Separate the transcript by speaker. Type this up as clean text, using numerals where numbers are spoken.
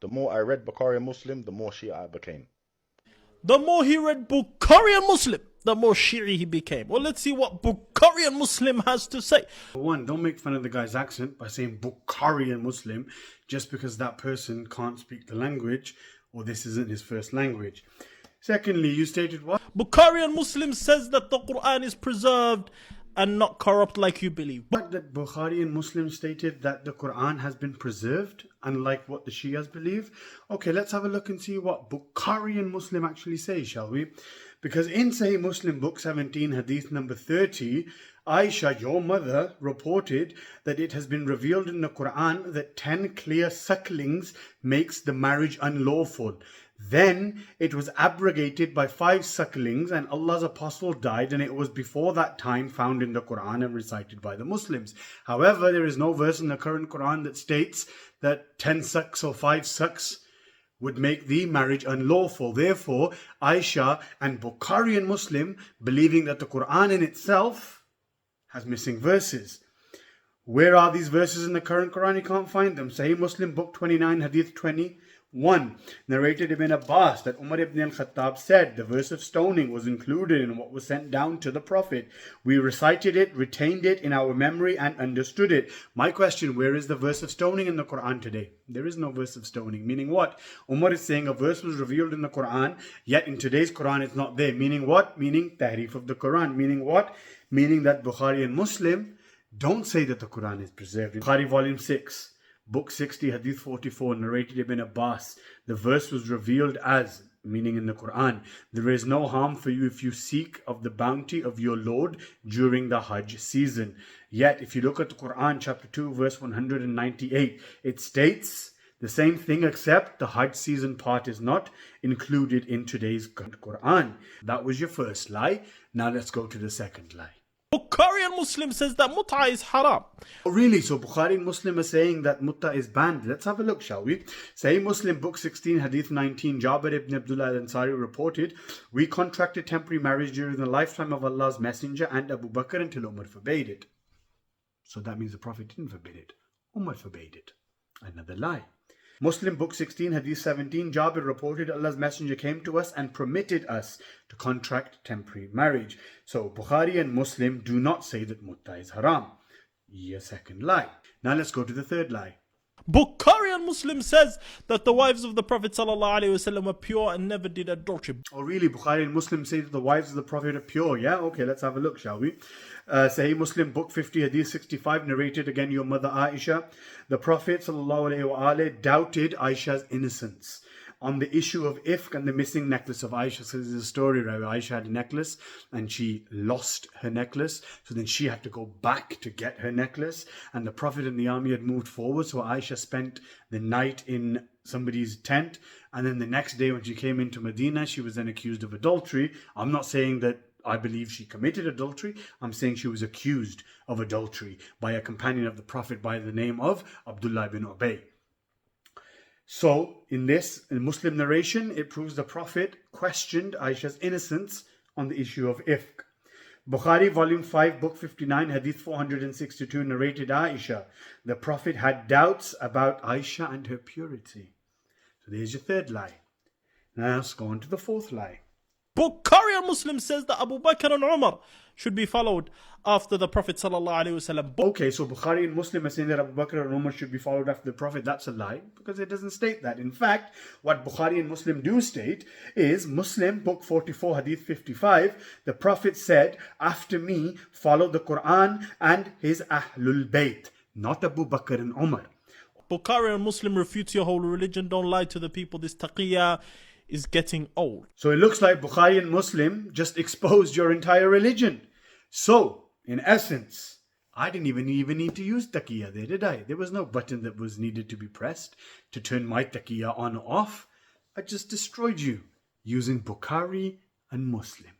Speaker 1: The more I read Bukhari and Muslim, the more Shia I became.
Speaker 2: The more he read Bukhari and Muslim, the more Shi'i he became. Well, let's see what Bukhari and Muslim has to say.
Speaker 3: One, don't make fun of the guy's accent by saying Bukhari and Muslim just because that person can't speak the language or this isn't his first language. Secondly, you stated what?
Speaker 2: Bukhari and Muslim says that the Quran is preserved and not corrupt like you believe.
Speaker 3: But that Bukhari and Muslim stated that the Quran has been preserved, unlike what the Shias believe. Okay, let's have a look and see what Bukhari and Muslim actually say, shall we? Because in Sahih Muslim book 17, hadith number 30, Aisha, your mother, reported that it has been revealed in the Quran that 10 clear sucklings makes the marriage unlawful. Then it was abrogated by 5 sucklings and Allah's apostle died, and it was before that time found in the Quran and recited by the Muslims. However, there is no verse in the current Quran that states that 10 sucks or 5 sucks would make the marriage unlawful. Therefore, Aisha and Bukhari and Muslim, believing that the Quran in itself has missing verses. Where are these verses in the current Quran? You can't find them. Sahih Muslim book 29, hadith 21, narrated Ibn Abbas that Umar ibn al-Khattab said the verse of stoning was included in what was sent down to the Prophet. We recited it, retained it in our memory and understood it. My question, where is the verse of stoning in the Quran today? There is no verse of stoning. Meaning what? Umar is saying a verse was revealed in the Quran, yet in today's Quran it's not there. Meaning what? Meaning tahrif of the Quran. Meaning what? Meaning that Bukhari and Muslim don't say that the Quran is preserved. Bukhari volume 6, book 60, hadith 44, narrated Ibn Abbas. The verse was revealed as, meaning in the Quran, there is no harm for you if you seek of the bounty of your Lord during the Hajj season. Yet, if you look at the Quran, chapter 2, verse 198, it states the same thing, except the Hajj season part is not included in today's Quran. That was your first lie. Now let's go to the second lie.
Speaker 2: Bukhari and Muslim says that mut'a is haram.
Speaker 3: Oh really? So Bukhari and Muslim are saying that mutta is banned. Let's have a look, shall we? Sahih Muslim book 16, hadith 19, Jabir ibn Abdullah al-Ansari reported, we contracted temporary marriage during the lifetime of Allah's Messenger and Abu Bakr until Umar forbade it. So that means the Prophet didn't forbid it. Umar forbade it. Another lie. Muslim book 16, hadith 17, Jabir reported Allah's Messenger came to us and permitted us to contract temporary marriage. So Bukhari and Muslim do not say that mutta is haram. Your second lie. Now let's go to the third lie.
Speaker 2: Bukhari and Muslim says that the wives of the Prophet ﷺ were pure and never did adultery.
Speaker 3: Oh really? Bukhari and Muslim say that the wives of the Prophet are pure, yeah? Okay, let's have a look, shall we? Sahih Muslim book 50, hadith 65, narrated again your mother Aisha. The Prophet ﷺ doubted Aisha's innocence on the issue of ifk and the missing necklace of Aisha. So there's a story, right, where Aisha had a necklace and she lost her necklace. So then she had to go back to get her necklace. And the Prophet and the army had moved forward. So Aisha spent the night in somebody's tent. And then the next day when she came into Medina, she was then accused of adultery. I'm not saying that I believe she committed adultery. I'm saying she was accused of adultery by a companion of the Prophet by the name of Abdullah ibn Ubay. So, in this Muslim narration, it proves the Prophet questioned Aisha's innocence on the issue of ifk. Bukhari, volume 5, book 59, hadith 462, narrated Aisha. The Prophet had doubts about Aisha and her purity. So there's your third lie. Now let's go on to the fourth lie.
Speaker 2: Bukhari and Muslim says that Abu Bakr and Umar should be followed after the Prophet ﷺ.
Speaker 3: Okay, so Bukhari and Muslim are saying that Abu Bakr and Umar should be followed after the Prophet. That's a lie, because it doesn't state that. In fact, what Bukhari and Muslim do state is Muslim book 44, hadith 55, the Prophet said, after me follow the Quran and his Ahlul Bayt, not Abu Bakr and Umar.
Speaker 2: Bukhari and Muslim refute your whole religion. Don't lie to the people. This taqiyya is getting old.
Speaker 3: So it looks like Bukhari and Muslim just exposed your entire religion. So, in essence, I didn't even need to use taqiyya there, did I? There was no button that was needed to be pressed to turn my taqiyya on or off. I just destroyed you using Bukhari and Muslim.